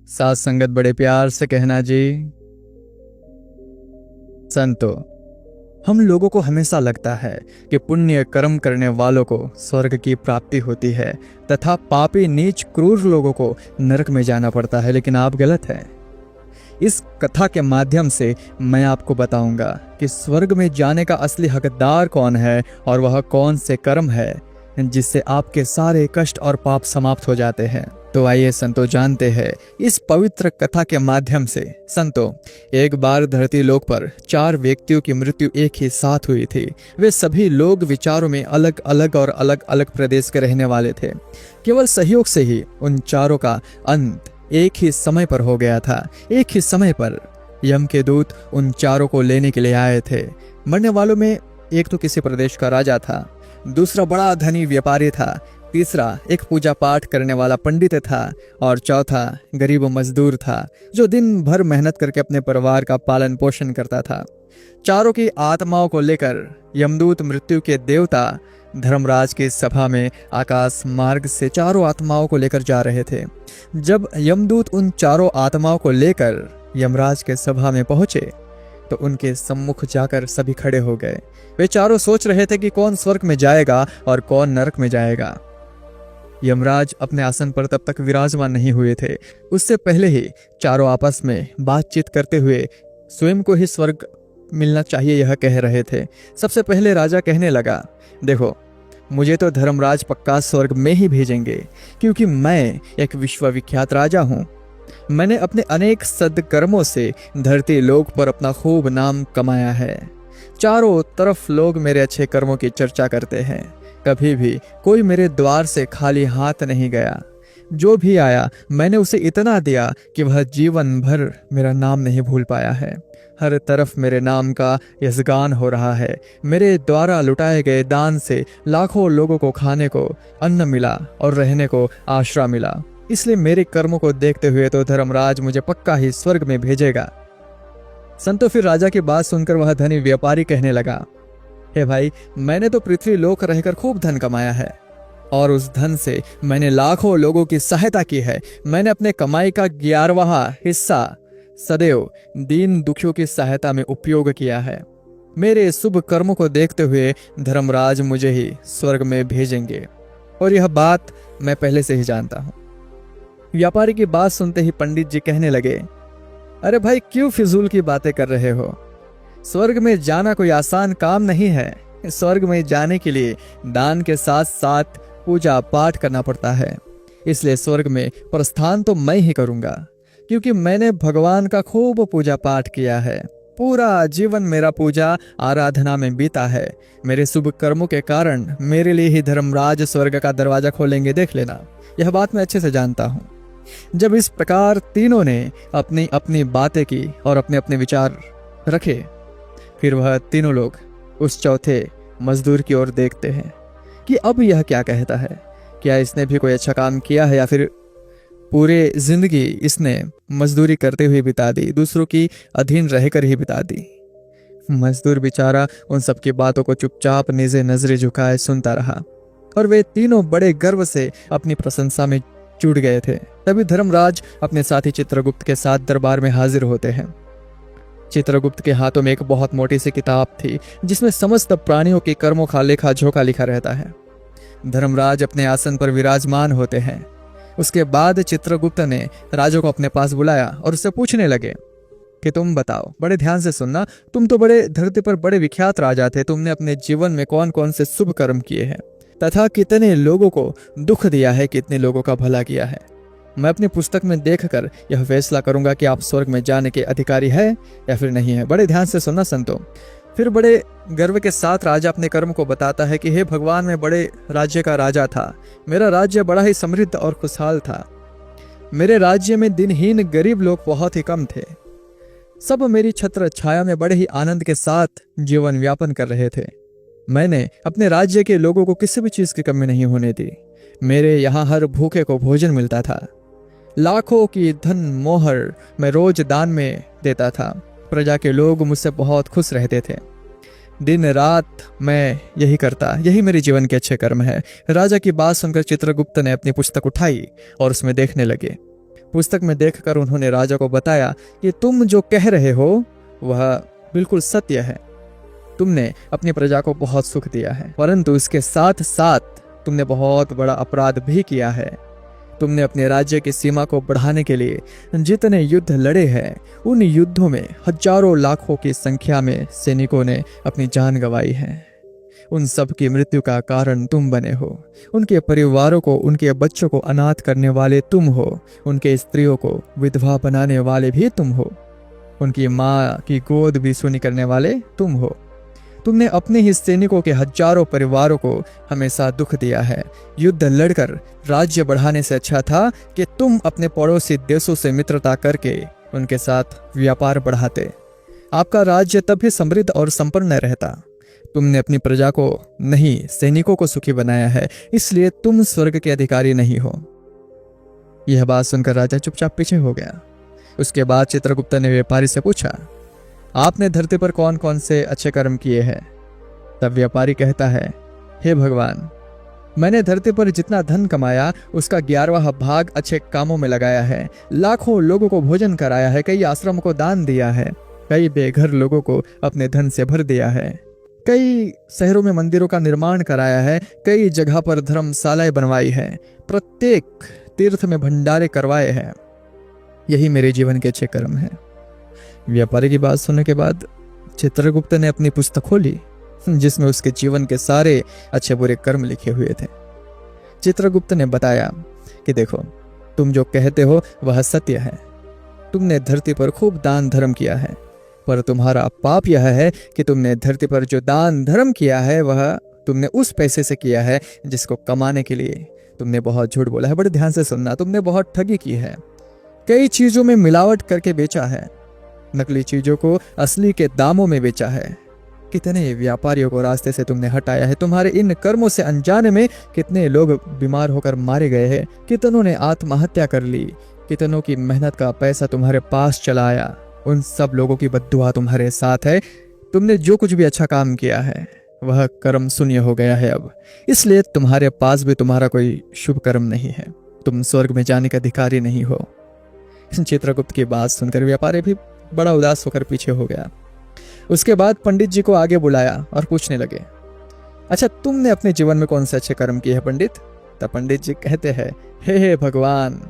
साथ संगत बड़े प्यार से कहना जी। संतो, हम लोगों को हमेशा लगता है कि पुण्य कर्म करने वालों को स्वर्ग की प्राप्ति होती है तथा पापी नीच क्रूर लोगों को नरक में जाना पड़ता है, लेकिन आप गलत हैं। इस कथा के माध्यम से मैं आपको बताऊंगा कि स्वर्ग में जाने का असली हकदार कौन है और वह कौन से कर्म है जिससे आपके सारे कष्ट और पाप समाप्त हो जाते हैं। तो आइए संतो जानते हैं इस पवित्र कथा के माध्यम से। संतो, एक बार धरती लोक पर 4 व्यक्तियों की मृत्यु एक ही साथ हुई थी। वे सभी लोग विचारों में अलग अलग और अलग अलग प्रदेश के रहने वाले थे। केवल सहयोग से ही उन चारों का अंत एक ही समय पर हो गया था। एक ही समय पर यम के दूत उन चारों को लेने के लिए आए थे। मरने वालों में एक तो किसी प्रदेश का राजा था, दूसरा बड़ा धनी व्यापारी था, तीसरा एक पूजा पाठ करने वाला पंडित था और चौथा गरीब मजदूर था जो दिन भर मेहनत करके अपने परिवार का पालन पोषण करता था। चारों की आत्माओं को लेकर यमदूत मृत्यु के देवता धर्मराज की सभा में आकाश मार्ग से चारों आत्माओं को लेकर जा रहे थे। जब यमदूत उन चारों आत्माओं को लेकर यमराज के सभा में पहुंचे तो उनके सम्मुख जाकर सभी खड़े हो गए। वे चारों सोच रहे थे कि कौन स्वर्ग में जाएगा और कौन नरक में जाएगा। यमराज अपने आसन पर तब तक विराजमान नहीं हुए थे। उससे पहले ही चारों आपस में बातचीत करते हुए स्वयं को ही स्वर्ग मिलना चाहिए यह कह रहे थे। सबसे पहले राजा कहने लगा, देखो, मुझे तो धर्मराज पक्का स्वर्ग में ही भेजेंगे क्योंकि मैं एक विश्वविख्यात राजा हूँ। मैंने अपने अनेक सद्कर्मों से धरती लोक पर अपना खूब नाम कमाया है। चारों तरफ लोग मेरे अच्छे कर्मों की चर्चा करते हैं। कभी भी कोई मेरे द्वार से खाली हाथ नहीं गया। जो भी आया मैंने उसे इतना दिया कि वह जीवन भर मेरा नाम नहीं भूल पाया है। हर तरफ मेरे नाम का यशगान हो रहा है। मेरे द्वारा लुटाए गए दान से लाखों लोगों को खाने को अन्न मिला और रहने को आश्रय मिला। इसलिए मेरे कर्मों को देखते हुए तो धर्मराज मुझे पक्का ही स्वर्ग में भेजेगा। संतो, फिर राजा की बात सुनकर वह धनी व्यापारी कहने लगा, हे भाई, मैंने तो पृथ्वी लोक रहकर खूब धन कमाया है और उस धन से मैंने लाखों लोगों की सहायता की है। मैंने अपने कमाई का 11वां हिस्सा सदैव दीन दुखियों की सहायता में उपयोग किया है। मेरे शुभ कर्मों को देखते हुए धर्मराज मुझे ही स्वर्ग में भेजेंगे और यह बात मैं पहले से ही जानता हूं। व्यापारी की बात सुनते ही पंडित जी कहने लगे, अरे भाई, क्यों फिजूल की बातें कर रहे हो? स्वर्ग में जाना कोई आसान काम नहीं है। स्वर्ग में जाने के लिए दान के साथ साथ पूजा पाठ करना पड़ता है। इसलिए स्वर्ग में प्रस्थान तो मैं ही करूंगा क्योंकि मैंने भगवान का खूब पूजा पाठ किया है। पूरा जीवन मेरा पूजा आराधना में बीता है। मेरे शुभ कर्मों के कारण मेरे लिए ही धर्मराज स्वर्ग का दरवाजा खोलेंगे, देख लेना। यह बात मैं अच्छे से जानता हूँ। जब इस प्रकार तीनों ने अपनी अपनी बातें की और अपने अपने विचार रखे, फिर वह तीनों लोग उस चौथे मजदूर की ओर देखते हैं कि अब यह क्या कहता है। क्या इसने भी कोई अच्छा काम किया है या फिर पूरे जिंदगी इसने मजदूरी करते हुए बिता दी, दूसरों की अधीन रहकर ही बिता दी। मजदूर बेचारा उन सबकी बातों को चुपचाप निजे नजरें झुकाए सुनता रहा और वे तीनों बड़े गर्व से अपनी प्रशंसा में जुट गए थे। तभी धर्मराज अपने साथी चित्रगुप्त के साथ दरबार में हाजिर होते हैं। चित्रगुप्त के हाथों में एक बहुत मोटी सी किताब थी जिसमें समस्त प्राणियों के कर्मों का लेखा जोखा लिखा रहता है। धर्मराज अपने आसन पर विराजमान होते हैं। उसके बाद चित्रगुप्त ने राजा को अपने पास बुलाया और उससे पूछने लगे कि तुम बताओ, बड़े ध्यान से सुनना, तुम तो बड़े धरती पर बड़े विख्यात राजा थे। तुमने अपने जीवन में कौन कौन से शुभ कर्म किए हैं तथा कितने लोगों को दुख दिया है, कितने लोगों का भला किया है। मैं अपनी पुस्तक में देखकर यह फैसला करूंगा कि आप स्वर्ग में जाने के अधिकारी है या फिर नहीं है। बड़े ध्यान से सुनना संतो। फिर बड़े गर्व के साथ राजा अपने कर्म को बताता है कि हे भगवान, मैं बड़े राज्य का राजा था। मेरा राज्य बड़ा ही समृद्ध और खुशहाल था। मेरे राज्य में दिनहीन गरीब लोग बहुत ही कम थे। सब मेरी छत्र छाया में बड़े ही आनंद के साथ जीवन यापन कर रहे थे। मैंने अपने राज्य के लोगों को किसी भी चीज की कमी नहीं होने दी। मेरे यहाँ हर भूखे को भोजन मिलता था। लाखों की धन मोहर मैं रोज दान में देता था। प्रजा के लोग मुझसे बहुत खुश रहते थे। दिन रात मैं यही करता, यही मेरे जीवन के अच्छे कर्म है। राजा की बात सुनकर चित्रगुप्त ने अपनी पुस्तक उठाई और उसमें देखने लगे। पुस्तक में देखकर उन्होंने राजा को बताया कि तुम जो कह रहे हो वह बिल्कुल सत्य है। तुमने अपनी प्रजा को बहुत सुख दिया है, परंतु इसके साथ साथ तुमने बहुत बड़ा अपराध भी किया है। तुमने अपने राज्य की सीमा को बढ़ाने के लिए जितने युद्ध लड़े हैं, उन युद्धों में हजारों लाखों की संख्या में सैनिकों ने अपनी जान गंवाई है। उन सब की मृत्यु का कारण तुम बने हो। उनके परिवारों को, उनके बच्चों को अनाथ करने वाले तुम हो। उनके स्त्रियों को विधवा बनाने वाले भी तुम हो। उनकी माँ की गोद भी सुनी करने वाले तुम हो। तुमने अपने ही सैनिकों के हजारों परिवारों को हमेशा दुख दिया है। युद्ध लड़कर राज्य बढ़ाने से अच्छा था कि तुम अपने पड़ोसी देशों से मित्रता करके उनके साथ व्यापार बढ़ाते। आपका राज्य तभी समृद्ध और संपन्न रहता। तुमने अपनी प्रजा को नहीं, सैनिकों को सुखी बनाया है, इसलिए तुम स्वर्ग के अधिकारी नहीं हो। यह बात सुनकर राजा चुपचाप पीछे हो गया। उसके बाद चित्रगुप्त ने व्यापारी से पूछा, आपने धरती पर कौन कौन से अच्छे कर्म किए हैं? तब व्यापारी कहता है, हे भगवान, मैंने धरती पर जितना धन कमाया उसका 11वां भाग अच्छे कामों में लगाया है। लाखों लोगों को भोजन कराया है, कई आश्रमों को दान दिया है, कई बेघर लोगों को अपने धन से भर दिया है, कई शहरों में मंदिरों का निर्माण कराया है, कई जगह पर धर्मशालाएं बनवाई है, प्रत्येक तीर्थ में भंडारे करवाए हैं। यही मेरे जीवन के अच्छे कर्म हैं। व्यापारी की बात सुनने के बाद चित्रगुप्त ने अपनी पुस्तक खोली जिसमें उसके जीवन के सारे अच्छे बुरे कर्म लिखे हुए थे। चित्रगुप्त ने बताया कि देखो, तुम जो कहते हो वह सत्य है। तुमने धरती पर खूब दान धर्म किया है, पर तुम्हारा पाप यह है कि तुमने धरती पर जो दान धर्म किया है वह तुमने उस पैसे से किया है जिसको कमाने के लिए तुमने बहुत झूठ बोला है। बड़े ध्यान से सुनना, तुमने बहुत ठगी की है, कई चीजों में मिलावट करके बेचा है, नकली चीजों को असली के दामों में बेचा है, कितने व्यापारियों को रास्ते से तुमने हटाया है। तुम्हारे इन कर्मों से अनजाने में कितने लोग बीमार होकर मारे गए हैं, कितनों ने आत्महत्या कर ली, कितनों की मेहनत का पैसा तुम्हारे पास चला आया। उन सब लोगों की बद्दुआ तुम्हारे साथ है। तुमने जो कुछ भी अच्छा काम किया है वह कर्म शून्य हो गया है अब, इसलिए तुम्हारे पास भी तुम्हारा कोई शुभ कर्म नहीं है। तुम स्वर्ग में जाने के अधिकारी नहीं हो। चित्रगुप्त की बात सुनकर व्यापारी भी बड़ा उदास होकर पीछे हो गया। उसके बाद पंडित जी को आगे बुलाया और पूछने लगे, अच्छा, तुमने अपने जीवन में कौन से अच्छे कर्म किए हैं पंडित? तब पंडित जी कहते हैं, हे भगवान,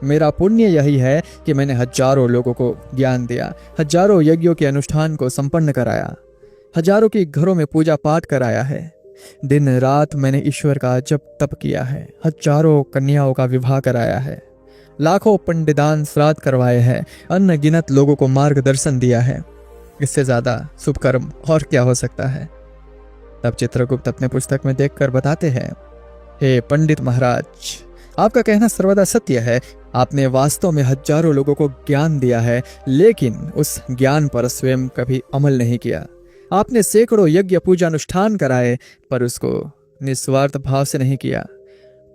मेरा पुण्य यही है कि मैंने हजारों लोगों को ज्ञान दिया, हजारों यज्ञों के अनुष्ठान को संपन्न कराया, हजारों के घरों में पूजा पाठ कराया है, दिन रात मैंने ईश्वर का जप तप किया है, हजारों कन्याओं का विवाह कराया है, लाखों पंडितान श्राद्ध करवाए हैं, अनगिनत लोगों को मार्गदर्शन दिया है। इससे ज्यादा शुभ कर्म और क्या हो सकता है? तब चित्रगुप्त अपने पुस्तक में देखकर बताते हैं, हे पंडित महाराज, आपका कहना सर्वदा सत्य है। आपने वास्तव में हजारों लोगों को ज्ञान दिया है, लेकिन उस ज्ञान पर स्वयं कभी अमल नहीं किया। आपने सैकड़ों यज्ञ पूजा अनुष्ठान कराए, पर उसको निस्वार्थ भाव से नहीं किया।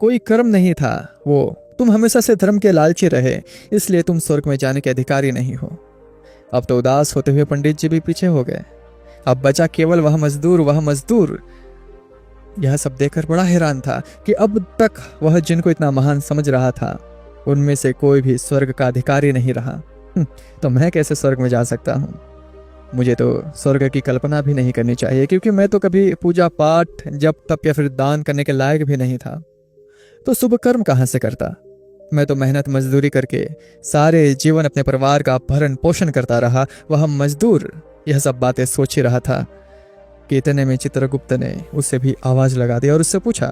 कोई कर्म नहीं था वो। तुम हमेशा से धर्म के लालची रहे, इसलिए तुम स्वर्ग में जाने के अधिकारी नहीं हो। अब तो उदास होते हुए पंडित जी भी पीछे हो गए। अब बचा केवल वह मजदूर। यह सब देखकर बड़ा हैरान था कि अब तक वह जिनको इतना महान समझ रहा था, उनमें से कोई भी स्वर्ग का अधिकारी नहीं रहा। तो मैं कैसे स्वर्ग में जा सकता हूँ? मुझे तो स्वर्ग की कल्पना भी नहीं करनी चाहिए, क्योंकि मैं तो कभी पूजा पाठ, जप तप या फिर दान करने के लायक भी नहीं था। तो शुभ कर्म कहाँ से करता? मैं तो मेहनत मजदूरी करके सारे जीवन अपने परिवार का भरण पोषण करता रहा। वह मजदूर यह सब बातें सोच ही रहा था कि इतने में चित्रगुप्त ने उससे भी आवाज लगा दी और उससे पूछा,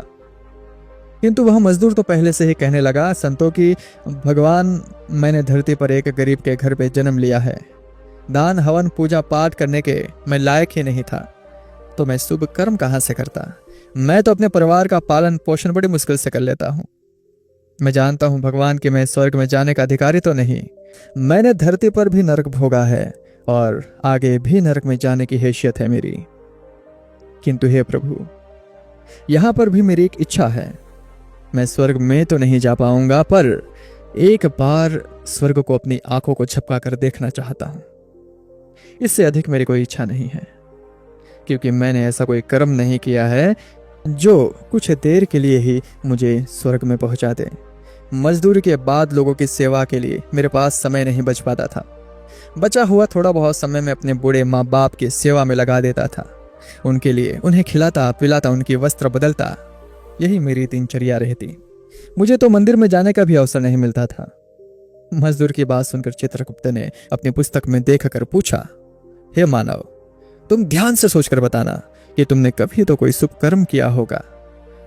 किंतु वह मजदूर तो पहले से ही कहने लगा, संतों की भगवान, मैंने धरती पर एक गरीब के घर पे जन्म लिया है, दान हवन पूजा पाठ करने के मैं लायक ही नहीं था, तो मैं शुभ कर्म कहाँ से करता? मैं तो अपने परिवार का पालन पोषण बड़ी मुश्किल से कर लेता हूँ। मैं जानता हूँ भगवान कि मैं स्वर्ग में जाने का अधिकारी तो नहीं। मैंने धरती पर भी नरक भोगा है और आगे भी नरक में जाने की हैसियत है मेरी। किंतु हे प्रभु, यहां पर भी मेरी एक इच्छा है। मैं स्वर्ग में तो नहीं जा पाऊंगा, पर एक बार स्वर्ग को अपनी आंखों को झपका कर देखना चाहता हूं। इससे अधिक मेरी कोई इच्छा नहीं है, क्योंकि मैंने ऐसा कोई कर्म नहीं किया है जो कुछ देर के लिए ही मुझे स्वर्ग में पहुंचा दे। मजदूरी के बाद लोगों की सेवा के लिए मेरे पास समय नहीं बच पाता था। बचा हुआ थोड़ा बहुत समय मैं अपने बूढ़े माँ बाप की सेवा में लगा देता था। उनके लिए उन्हें खिलाता पिलाता, उनकी वस्त्र बदलता, यही मेरी दिनचर्या रहती। मुझे तो मंदिर में जाने का भी अवसर नहीं मिलता था। मजदूर की बात सुनकर चित्रगुप्त ने अपनी पुस्तक में देखकर पूछा, हे मानव, तुम ध्यान से सोचकर बताना कि तुमने कभी तो कोई शुभ कर्म किया होगा।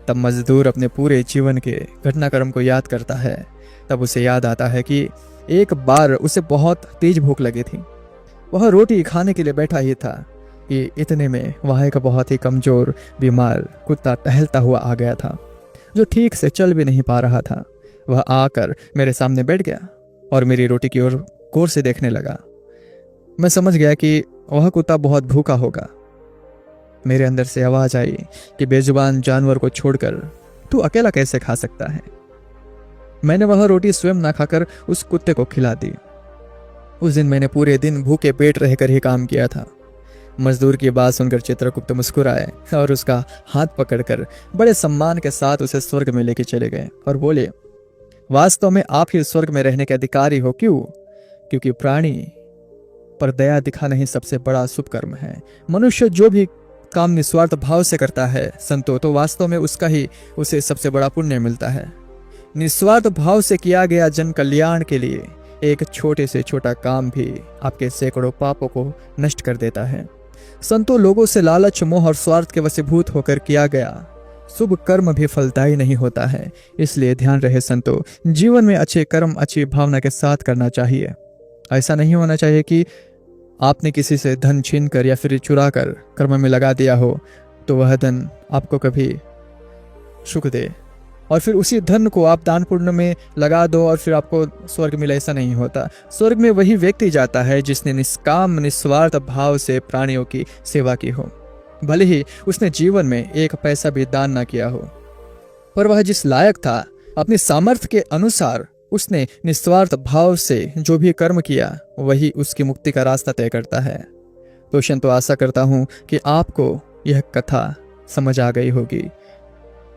तब मजदूर अपने पूरे जीवन के घटनाक्रम को याद करता है। तब उसे याद आता है कि एक बार उसे बहुत तेज भूख लगी थी। वह रोटी खाने के लिए बैठा ही था कि इतने में वहाँ एक बहुत ही कमजोर बीमार कुत्ता टहलता हुआ आ गया था, जो ठीक से चल भी नहीं पा रहा था। वह आकर मेरे सामने बैठ गया और मेरी रोटी की ओर गौर से देखने लगा। मैं समझ गया कि वह कुत्ता बहुत भूखा होगा। मेरे अंदर से आवाज आई कि बेजुबान जानवर को छोड़कर तू अकेला कैसे खा सकता है। मैंने वह रोटी स्वयं ना खाकर उस कुत्ते को खिला दी। उस दिन मैंने पूरे दिन भूखे पेट रहकर ही काम किया था। मजदूर की बात सुनकर चित्रगुप्त मुस्कुराए और उसका हाथ पकड़कर बड़े सम्मान के साथ उसे स्वर्ग में लेके चले गए और बोले, वास्तव में आप ही स्वर्ग में रहने के अधिकारी हो। क्यों? क्योंकि प्राणी पर दया दिखाना ही सबसे बड़ा शुभ कर्म है। मनुष्य जो भी काम निस्वार्थ भाव से करता है संतो, तो वास्तव में उसका ही उसे सबसे बड़ा पुण्य मिलता है। निस्वार्थ भाव से किया गया जन कल्याण के लिए एक छोटे से छोटा काम भी आपके सैकड़ों पापों को नष्ट कर देता है। संतो, लोगों से लालच, मोह और स्वार्थ के वशीभूत होकर किया गया शुभ कर्म भी फलदायी नहीं होता है। इसलिए ध्यान रहे संतो, जीवन में अच्छे कर्म अच्छी भावना के साथ करना चाहिए। ऐसा नहीं होना चाहिए कि आपने किसी से धन छीन कर या फिर चुरा कर कर्म में लगा दिया हो तो वह धन आपको कभी सुख दे और फिर उसी धन को आप दान पुण्य में लगा दो और फिर आपको स्वर्ग मिले। ऐसा नहीं होता। स्वर्ग में वही व्यक्ति जाता है जिसने निष्काम निस्वार्थ भाव से प्राणियों की सेवा की हो, भले ही उसने जीवन में एक पैसा भी दान ना किया हो, पर वह जिस लायक था अपने सामर्थ्य के अनुसार उसने निस्वार्थ भाव से जो भी कर्म किया वही उसकी मुक्ति का रास्ता तय करता है। तो संतो, आशा करता हूं कि आपको यह कथा समझ आ गई होगी।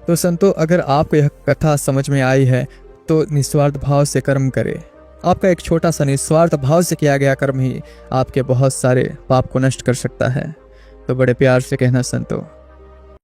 तो संतो, अगर आपको यह कथा समझ में आई है तो निस्वार्थ भाव से कर्म करें। आपका एक छोटा सा निस्वार्थ भाव से किया गया कर्म ही आपके बहुत सारे पाप को नष्ट कर सकता है। तो बड़े प्यार से कहना संतो।